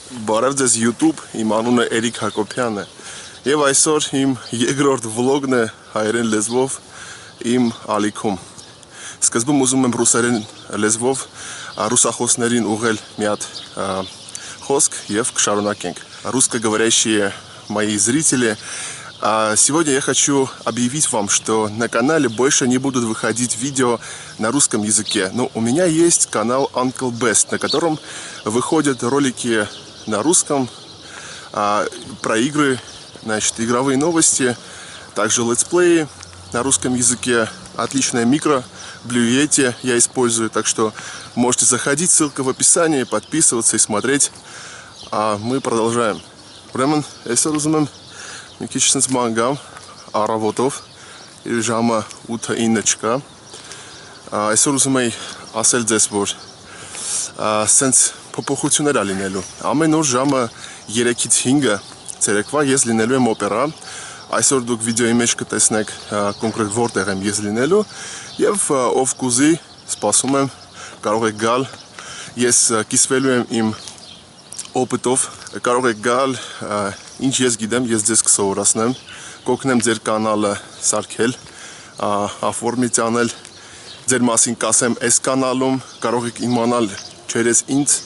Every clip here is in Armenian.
Բարև ձեզ YouTube, իմ անունը Էրիկ Հակոբյանն է եւ այսօր իմ երկրորդ վլոգն է հայերեն լեզվով իմ ալիքում։ Սկզբում ուզում եմ ռուսերեն լեզվով ռուսախոսներին ուղղել մի հատ խոսք եւ կշարունակենք։ Русскоговорящие мои зрители, сегодня я хочу объявить вам, что на канале больше не будут выходить видео на русском языке. Но у меня есть канал Uncle Best, на котором выходят ролики на русском, про игры, значит, игровые новости, также летсплеи на русском языке. Отличное микро, Blue Yeti я использую, так что можете заходить, ссылка в описании, подписываться и смотреть. А мы продолжаем. Ուրեմն այսօր ուզում եմ մի քիչ sense մանգամ առավոտով իր ժամը 8-9 չկա։ Այսօր ուզում եի ասել ձեզ, որ sense փոփոխություններ ա լինելու։ Ամեն օր ժամը 3-ից 5-ը ցերեկվա ես լինելու եմ օպերա։ Այսօր դուք վիդեոյի մեջ կտեսնեք կոնկրետ որտեղ եմ ես լինելու եւ ով կուզի սպասում եմ կարող եք գալ։ Ես կիսվելու եմ իմ օպիտով, կարող եք գալ, ինչ ես գիտեմ, ես ձեզ կսովորացնեմ, կօգնեմ ձեր կանալը սարքել, աֆորմիտ անել, ձեր մասին կասեմ այս կանալում, կարող եք իմանալ չերես ինձ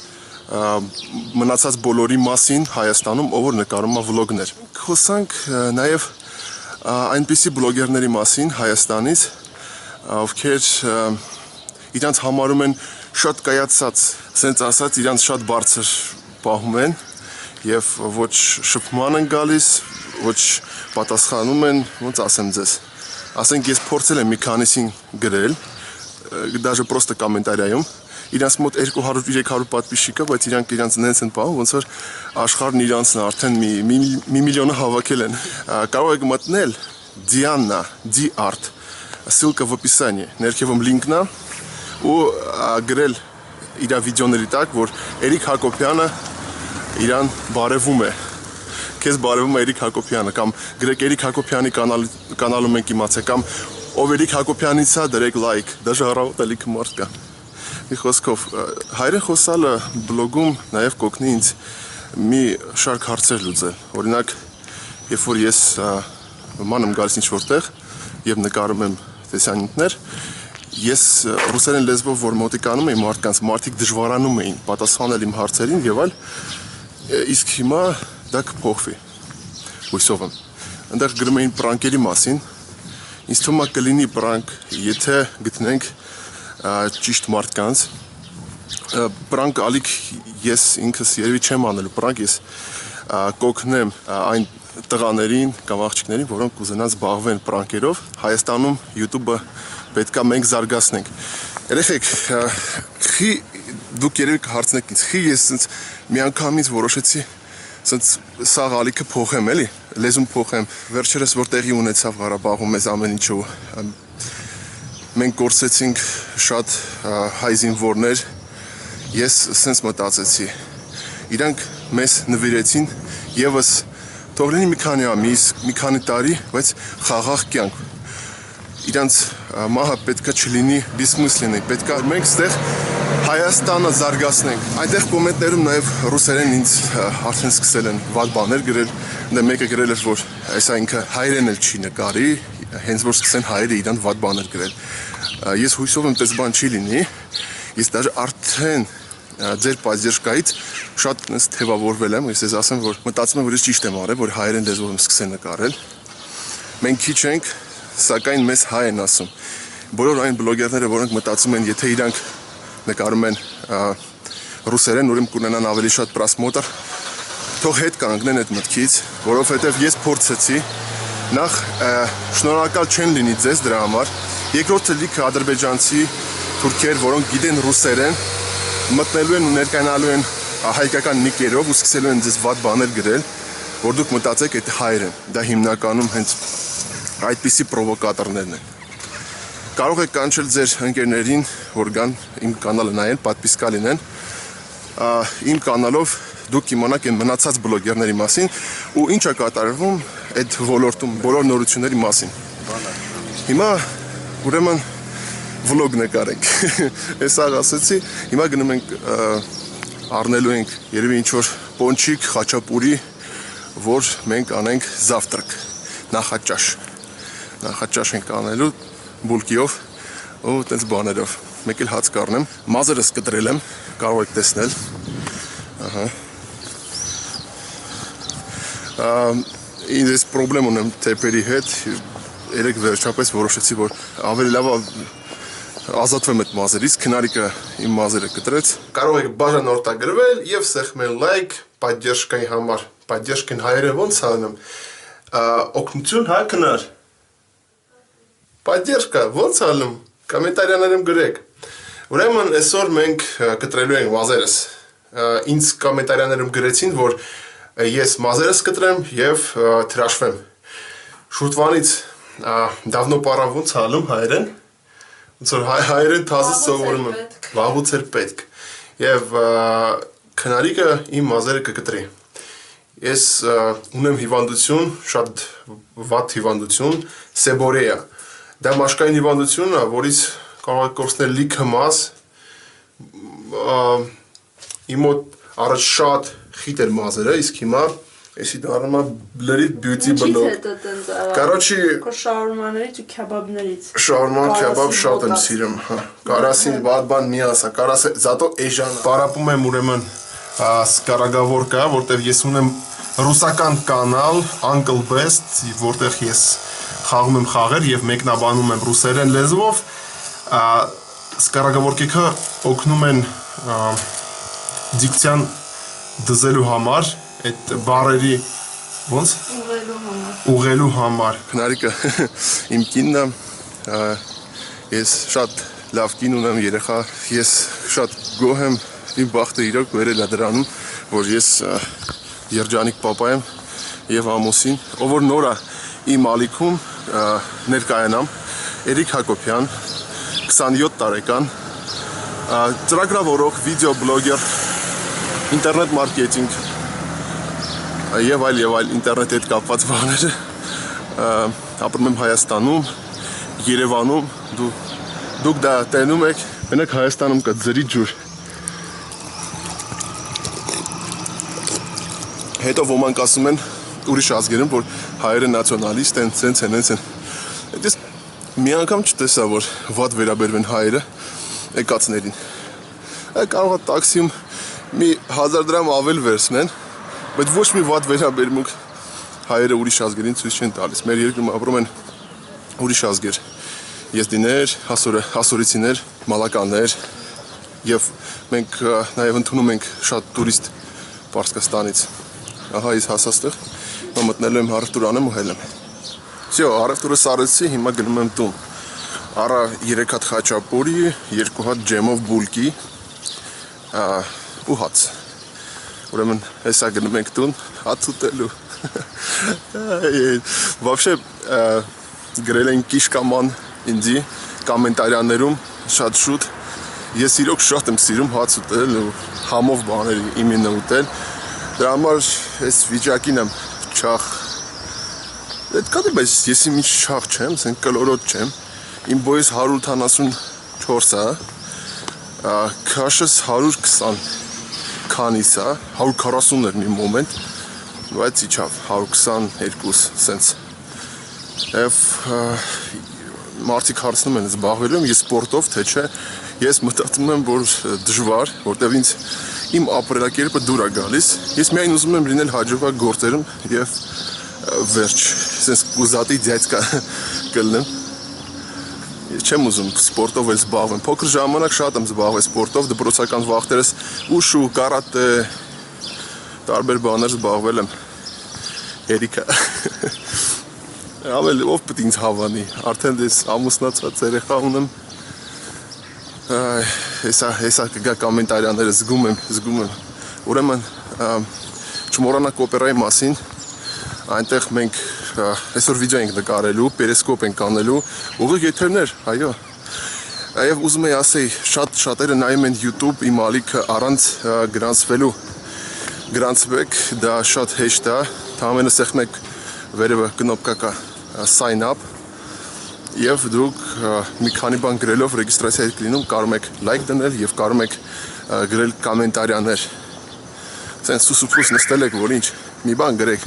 մնացած բոլորի մասին Հայաստանում, ով որ նկարում է վլոգներ։ Խոսանք նաև այնպիսի բլոգերների մասին Հայաստանից, ովքեր իրանց համարում են շատ կայացած, սենց ասած իրանց շատ բարձր պահում են եւ ոչ շփման են գալիս, ոչ պատասխանում են, ոնց ասեմ ձեզ։ Ասենք ես փորձել եմ մի քանիսին գրել, даже просто կոմենտարիայում, իրանց մոտ 200-300 պատպիսչիկ կա, բայց իրանք իրանց նենց են պահում, ոնց որ աշխարհն իրանցն արդեն մի միլիոնը հավաքել են։ Կարող եք մտնել Diana D-Art, ссылка в описании, ներքևում լինքն է ու գրել իր վիդեոների տակ, որ Էրիկ Հակոբյանը իրան բարևում է։ Քեզ բարևում է Էրիկ Հակոբյանը, կամ գրեք Էրիկ Հակոբյանի կանալում ենք իմացեք, կամ ով Էրիկ Հակոբյանից է դրեք լայք, դաժե առավոտ էլի մարդ կա։ Մի խոսքով, հայերեն խոսալը բլոգում նաև կօգնի ինձ մի շարք հարցեր լուծել։ Օրինակ, երբ որ ես ման եմ գալիս ինչ-որտեղ եւ նկարում եմ տեսանյութեր, ես ռուսերեն լեզվով որ մոտիկանում էի մարդկանց, մարդիկ դժվարանում էին պատասխանել իմ հարցերին եւ այլ, իսկ հիմա դա կփոխվի։ Հույսով եմ։ Այնտեղ գրում էին պրանկերի մասին։ Ինձ թվում է կլինի պրանկ, եթե գտնենք ճիշտ մարդկանց։ Պրանկ ալիք ես ինքս երևի չեմ անելու, պրանկ ես կօգնեմ այն տղաներին կամ աղջիկներին, որոնք կուզենան զբաղվեն պրանկերով։ Հայաստանում YouTube-ը պետքա մենք զարգացնենք։ Երեխեք, խի դուք երևի կհարցնեք ինձ, խի ես սենց միանգամից որոշեցի սենց սաղ ալիքը փոխեմ, էլի, լեզուն փոխեմ։ Վերջերս որ տեղի ունեցավ Ղարաբաղում այս ամեն ինչը, մենք կորցեցինք շատ հայ զինվորներ, ես սենց մտածեցի։ Իրանք մեզ նվիրեցին եւս թող լինի մի քանի ամիս, մի քանի տարի, բայց խաղաղ կյանք։ Իրանց մահը պետքա չլինի բեսմысленный, պետքա մենք ստեղ Հայաստանը զարգացնենք։ Այնտեղ կոմենտներում նաև ռուսերեն ինձ արդեն սկսել են վատ բաներ գրել, դե մեկը գրել էր, որ այսա ինքը հայերեն էլ չի նկարի, հենց որ սկսեն հայերը իրան վատ բաներ գրել։ Ես հույսով եմ տես բան չի լինի, ես даже արդեն ձեր պատժկայից շատ թևավորվել եմ, ես ասեմ, որ մտածում եմ, որ ես ճիշտ եմ արել, որ հայերեն լեզվով եմ սկսել նկարել։ Մենք քիչ ենք, սակայն մեզ հայ են ասում։ Բոլոր այն բլոգերները, որոնք մտածում են, եթե իրանք նկարում են ռուսերեն, ուրեմն կունենան ավելի շատ պրասմոտր, թող հետ կանգնեն այդ մտքից, որովհետև ես փորձեցի, նախ շնորհակալ չեն լինի ձեզ դրա համար, երկրորդը լիքը ադրբեջանցի, թուրքեր, որոնք գիտեն ռուսերեն, մտնելու են ու ներկայանալու են հայկական նիկերով ու սկսելու են ձեզ վատ բաներ գրել, որ դուք մտածեք այդ հայեր են, դա հիմնականում հենց այդպիսի պրովոկատորներն են։ Կարող եք կանչել ձեր ընկերներին, որ գան իմ կանալը նայեն, պատպիսկա լինեն, իմ կանալով դուք իմանաք են մնացած բլոգերների մասին ու ինչ է կատարվում այդ ոլորտում բոլոր նորությունների մասին։ Հիմա ուրեմն վլոգ նկարենք։ Ես ասացի, հիմա գնում ենք առնելու ենք երևի ինչ-որ պոնչիկ, խաչապուրի, որ մենք անենք զավտրկ, նախաճաշ ենք անելու բուլկիով ու տենց բաներով, մեկ էլ հաց կառնեմ, մազերս կտրել եմ, կարող եք տեսնել, ինձ պրոբլեմ ունեմ թեփերի հետ, երեք վերջապես որոշեցի, որ ավելի լավ ազատվեմ այդ մազերից, քնարիկը իմ մազերը կտրեց, կարող եք բաժանորդագրվել և սեղմել լայք, պատերժկայի համար, պատերժկային հայերը ոնց անում, օգնություն հա քնար, պատերժկա ոնց անում, կոմենտարիաներում գրեք, ուրեմն այսօր մենք կտրելու ենք մազերս, ինձ կոմենտարիաներում գրեցին, որ ես մազերս կտրեմ և թրաշվեմ, շուտվանից դավնո պարա ոնց ալում հայերեն, ոնց որ հայերեն թազից սովորում եմ, վաղուց էր պետք, և քնարիկը իմ մազերը կկտրի, ես ունեմ հիվանդություն, շատ վատ հիվանդություն, սեբորեա, դա մաշկային հիվանդություն է, որից կարող եք կորցնել լիքը մազ, իմ մոտ առաջ շատ խիտ էր մազերը, իսկ հիմա Էսի դառնում է լրիվ բյուտի բլոգ։ Կարոչի շաուրմաներից ու քեբաբներից։ Շաուրման, քեբաբ շատ եմ սիրում, հա։ Կարասին վատ բան մի ասա, կարասը զատո էժան։ Պարապում եմ ուրեմն Սկարագավորկա, որտեղ ես ունեմ ռուսական կանալ Uncle Best, որտեղ ես խաղում եմ խաղեր եւ մեկնաբանում եմ ռուսերեն լեզվով։ Սկարագավորկիկը օգնում են դիկցիան դզելու համար այդ բարերի ոնց ուղղելու համար քնարիկը իմ կինն է ես շատ լավ կին ունեմ երեխա ես շատ գոհ եմ իմ բախտը իրոք վերել է դրանում որ ես երջանիկ պապա եմ եւ ամուսին ով որ նոր է իմ ալիքում ներկայանամ Էրիկ Հակոբյան 27 տարեկան ծրագրավորող վիդեո բլոգեր ինտերնետ մարքեթինգ Եվ այլ ինտերնետի հետ կապված բաներ ապրում եմ Հայաստանում, Երևանում, դուք դա տենում եք, մենակ Հայաստանում կա ձրի ջուր։ Հետո ոմանք ասում են ուրիշ ազգերում, որ հայերը նացիոնալիստ են, ցենց են։ Ես մի անգամ չտեսա, որ վատ վերաբերվեն հայերը եկածներին։ Կարող է տաքսիում մի 1000 դրամ ավել վերցնեն, բայց ոչ մի վատ վերաբերմունք հայերը ուրիշ ազգերին ցույց չեն տալիս։ Մեր երկրում ապրում են ուրիշ ազգեր, եզդիներ, հասորիցիներ, մալականներ, եւ մենք նաեւ ընդունում ենք շատ տուրիստ Պարսկաստանից։ Ահա ես հասաստեղ, հիմա մտնելու եմ առևտուր անեմ ու հելեմ։ Всё, առևտուրը սարեցի, հիմա գնում եմ տուն։ Արա 3 հատ խաչապուրի, 2 հատ ջեմով բուլկի, ու հաց։ Ուրեմն հեսա գնում ենք տուն, հաց ուտելու։ Вообще գրել են կիշկաման ինձի կոմենտարիաներում շատ շուտ ես իրոք շատ եմ սիրում հաց ուտել ու համով բաներ իմինը ուտել։ Դրա համար այս վիճակին եմ չախ։ Այդ կադի բայց ես իմ ինչ չախ չեմ, ասենք կլորոտ չեմ։ Իմ բոյս 184 է, քաշս 120 քանիս է, 140 էր մի մոմենտ, բայց իջավ 122 սենց։ Եվ մարդիկ հարցնում են զբաղվելու եմ ես սպորտով, թե չէ, ես մտածում եմ, որ դժվար, որտեվ ինձ իմ ապրելակերպը դուր է գալիս, ես միայն ուզում եմ լինել հաջողակ գործերում եւ վերջ, սենց կուզատի դյացկա կլնեմ։ Ես չեմ ուզում սպորտով էլ զբաղվեմ, փոքր ժամանակ շատ եմ զբաղվել սպորտով, դպրոցական վախտերս ուշու, կարատե, տարբեր բաներ զբաղվել եմ, Էրիկա, ամել ով պտ ինձ հավանի, արդեն դես ամուսնացած երեխա ունեմ, հեսա կգա կոմենտարիաները զգում եմ, ուրեմն չմոռանաք օպերայի մասին, այնտեղ մենք այսօր վիդեո ենք նկարելու, պերիսկոպ ենք անելու, ուղիղ եթերներ, այո։ Եվ ուզում եի ասեի, շատերը նայում են YouTube իմ ալիքը առանց գրանցվելու։ Գրանցվեք, դա շատ հեշտ է, թամենը սեղմեք վերևը կնոպկա կա sign up եւ դուք մի քանի բան գրելով ռեգիստրացիա եք լինում, կարող եք լայք դնել եւ կարող եք գրել կոմենտարիաներ Սենց սուսուփուս նստել եք, որ ինչ, մի բան գրեք։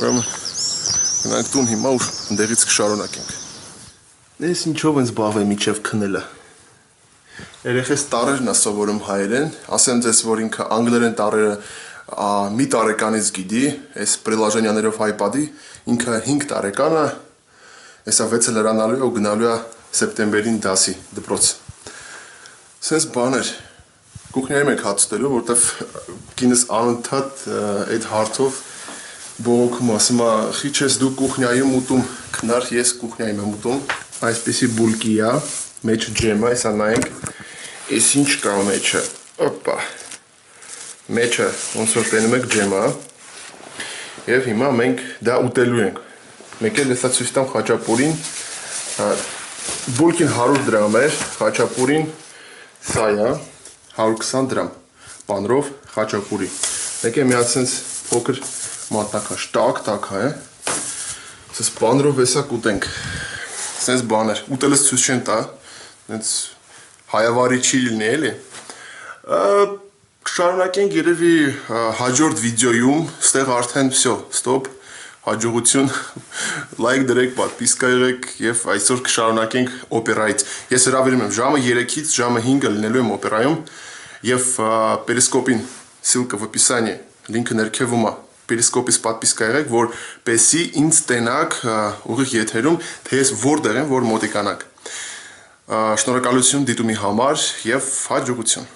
Ուրեմն գնանք տուն հիմա ու ընդեղից կշարունակենք։ Ես ինչով են զբաղվել միջև քնելը։ Երեխես տարերն է սովորում հայերեն, ասեմ ձեզ, որ ինքը անգլերեն տարերը մի տարեկանից գիտի, այս պրիլաժենյաներով հայ պատի, ինքը 5 տարեկան է, հեսա 6-ը լրանալու է ու գնալու է սեպտեմբերին դասի դպրոց։ Սենց բաներ, կուխնյայում ենք հացուտելու, որտեվ կինս անընդհատ այդ հարթով բողոքում ասում է, խիչ ես դու կուխնյայում ուտում, քնար ես կուխնյայում եմ ուտում, այսպիսի բուլկի է, մեջը ջեմ է, հեսա նայենք, ես ինչ կա մեջը, օպա, մեջը ոնց որ տենում եք ջեմ է, և հիմա մենք դա ուտելու ենք, մեկ էլ հեսա ցույց տամ խաչապուրին, բուլկին 100 դրամ էր, խաչապուրին սա է, 120 դրամ, պանրով խաչապուրի, մեկ է միած սենց փոքր մատնակ է, շտակ է, սենց պանրով հեսա կուտենք, սենց բաներ, ուտելս ցույց չեն տա, սենց հայավարի չի լինի էլի, շարունակենք երևի հաջորդ վիդեոյում, ստեղ արդեն վсё, ստոպ, հաջողություն, լայք դրեք, պատպիսկա եղեք և այսօր կշարունակենք օպերայից, ես հրավիրում եմ ժամը 3-ից ժամը 5-ը լինելու եմ օպերայում և պերիսկոպին, սիլկը в описании, լինքը ներքևում է, պերիսկոպից պատպիսկա եղեք, որ պեսի ինձ տենակ ուղիղ եթերում, թե ես որտեղ եմ, որ մոտիկանաք, շնորհակալություն դիտումի համար և հաջողություն։